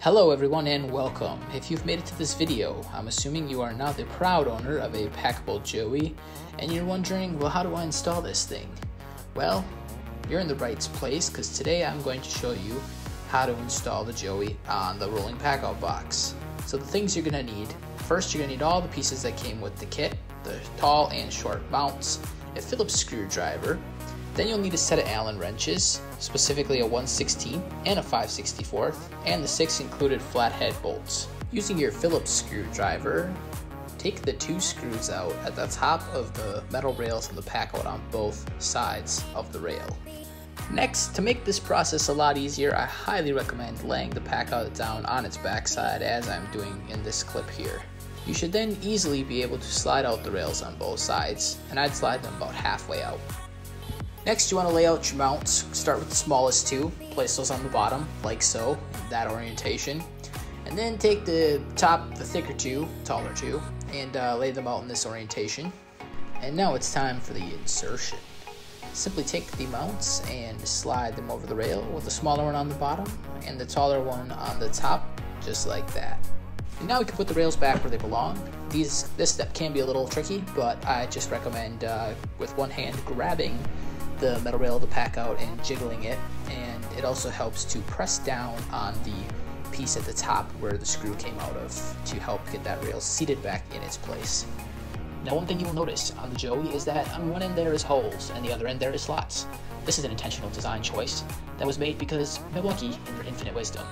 Hello everyone and welcome. If you've made it to this video, I'm assuming you are now the proud owner of a Packible Joey, and you're wondering, well, how do I install this thing? Well, you're in the right place because today I'm going to show you how to install the Joey on the rolling packout box. So the things you're going to need, first you're going to need all the pieces that came with the kit, the tall and short mounts, a Phillips screwdriver. Then you'll need a set of Allen wrenches, specifically a 1/16 and a 5/64, and the 6 included flathead bolts. Using your Phillips screwdriver, take the 2 screws out at the top of the metal rails of the packout on both sides of the rail. Next, to make this process a lot easier, I highly recommend laying the packout down on its backside as I'm doing in this clip here. You should then easily be able to slide out the rails on both sides, and I'd slide them about halfway out. Next, you want to lay out your mounts. Start with the smallest 2, place those on the bottom, like so, in that orientation. And then take the top, the thicker 2, taller 2, and lay them out in this orientation. And now it's time for the insertion. Simply take the mounts and slide them over the rail with the smaller one on the bottom and the taller one on the top, just like that. And now we can put the rails back where they belong. This step can be a little tricky, but I just recommend with one hand grabbing the metal rail of the packout and jiggling it, and it also helps to press down on the piece at the top where the screw came out of to help get that rail seated back in its place. Now, one thing you will notice on the Joey is that on one end there is holes and the other end there is slots. This is an intentional design choice that was made because Milwaukee, in their infinite wisdom,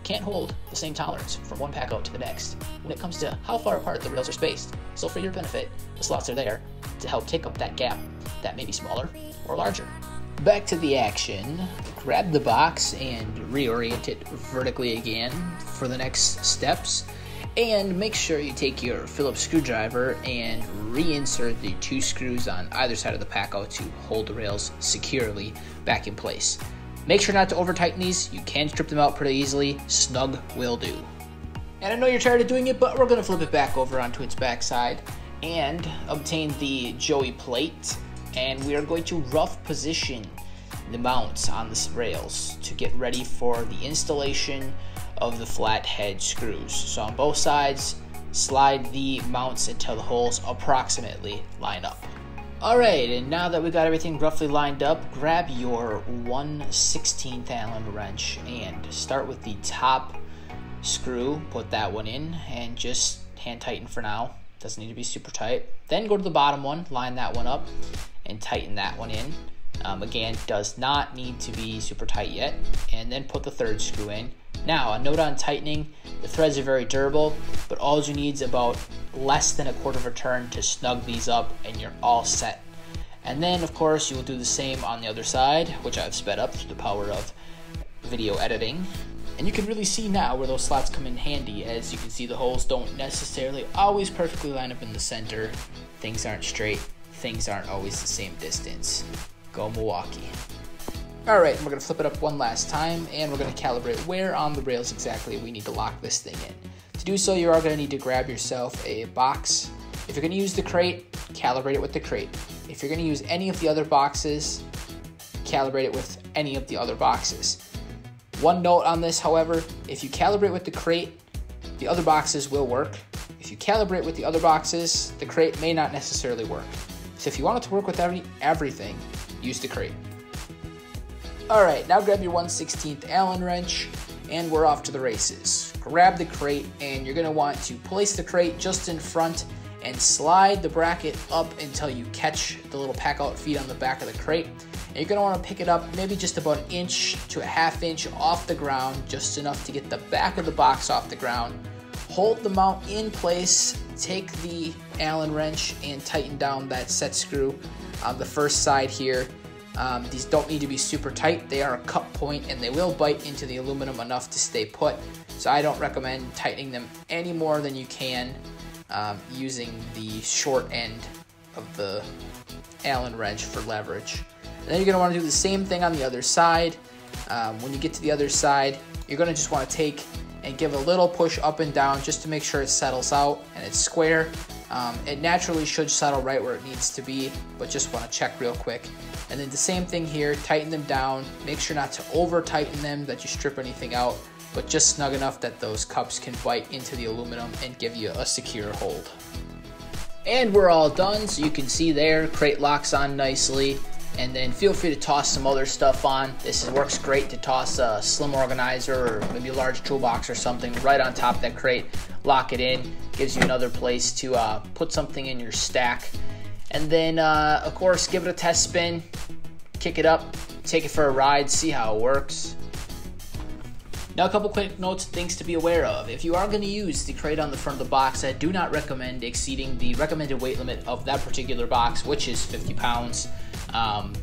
can't hold the same tolerance from one packout to the next when it comes to how far apart the rails are spaced. So for your benefit, the slots are there to help take up that gap that may be smaller or larger. Back to the action. Grab the box and reorient it vertically again for the next steps. And make sure you take your Phillips screwdriver and reinsert the 2 screws on either side of the packout to hold the rails securely back in place. Make sure not to over tighten these. You can strip them out pretty easily. Snug will do. And I know you're tired of doing it, but we're going to flip it back over onto its backside and obtain the Joey plate. And we are going to rough position the mounts on the rails to get ready for the installation of the flathead screws. So on both sides, slide the mounts until the holes approximately line up. Alright, and now that we got everything roughly lined up, grab your 1/16 Allen wrench and start with the top screw, put that one in, and just hand tighten for now. Doesn't need to be super tight. Then go to the bottom one, line that one up, and tighten that one in. Again, does not need to be super tight yet. And then put the 3rd screw in. Now, a note on tightening, the threads are very durable, but all you need is about less than a quarter of a turn to snug these up and you're all set. And then, of course, you will do the same on the other side, which I've sped up through the power of video editing. And you can really see now where those slots come in handy. As you can see, the holes don't necessarily always perfectly line up in the center. Things aren't straight. Things aren't always the same distance. Go Milwaukee. Alright, we're going to flip it up one last time, and we're going to calibrate where on the rails exactly we need to lock this thing in. To do so, you are going to need to grab yourself a box. If you're going to use the crate, calibrate it with the crate. If you're going to use any of the other boxes, calibrate it with any of the other boxes. One note on this, however, if you calibrate with the crate, the other boxes will work. If you calibrate with the other boxes, the crate may not necessarily work. So if you want it to work with everything, use the crate. Alright, now grab your 1/16 Allen wrench and we're off to the races. Grab the crate and you're going to want to place the crate just in front and slide the bracket up until you catch the little packout feet on the back of the crate. And you're going to want to pick it up maybe just about 1 inch to a 1/2 inch off the ground, just enough to get the back of the box off the ground. Hold the mount in place, take the Allen wrench and tighten down that set screw on the first side here. These don't need to be super tight. They are a cut point and they will bite into the aluminum enough to stay put. So I don't recommend tightening them any more than you can using the short end of the Allen wrench for leverage. And then you're going to want to do the same thing on the other side. When you get to the other side, you're going to just want to take and give a little push up and down just to make sure it settles out and it's square. It naturally should settle right where it needs to be, but just want to check real quick. And then the same thing here, tighten them down, make sure not to over tighten them, that you strip anything out, but just snug enough that those cups can bite into the aluminum and give you a secure hold. And we're all done, so you can see there, crate locks on nicely. And then feel free to toss some other stuff on. This works great to toss a slim organizer or maybe a large toolbox or something right on top of that crate. Lock it in, gives you another place to put something in your stack. And then, of course, give it a test spin, kick it up, take it for a ride, see how it works. Now, a couple quick notes, things to be aware of. If you are going to use the crate on the front of the box, I do not recommend exceeding the recommended weight limit of that particular box, which is 50 pounds.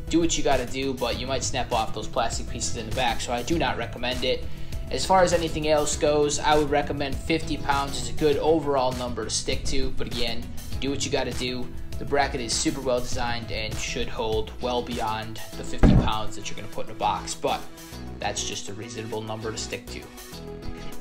Do what you got to do, but you might snap off those plastic pieces in the back, so I do not recommend it. As far as anything else goes, I would recommend 50 pounds is a good overall number to stick to, but again, do what you got to do. The bracket is super well designed and should hold well beyond the 50 pounds that you're going to put in a box, but that's just a reasonable number to stick to.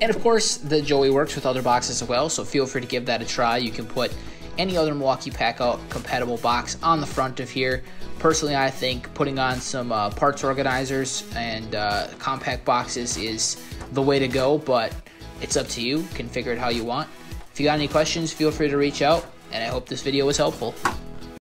And of course, the Joey works with other boxes as well, so feel free to give that a try. You can put any other Milwaukee Packout compatible box on the front of here. Personally, I think putting on some parts organizers and compact boxes is the way to go, but it's up to you. Configure it how you want. If you got any questions, feel free to reach out, and I hope this video was helpful.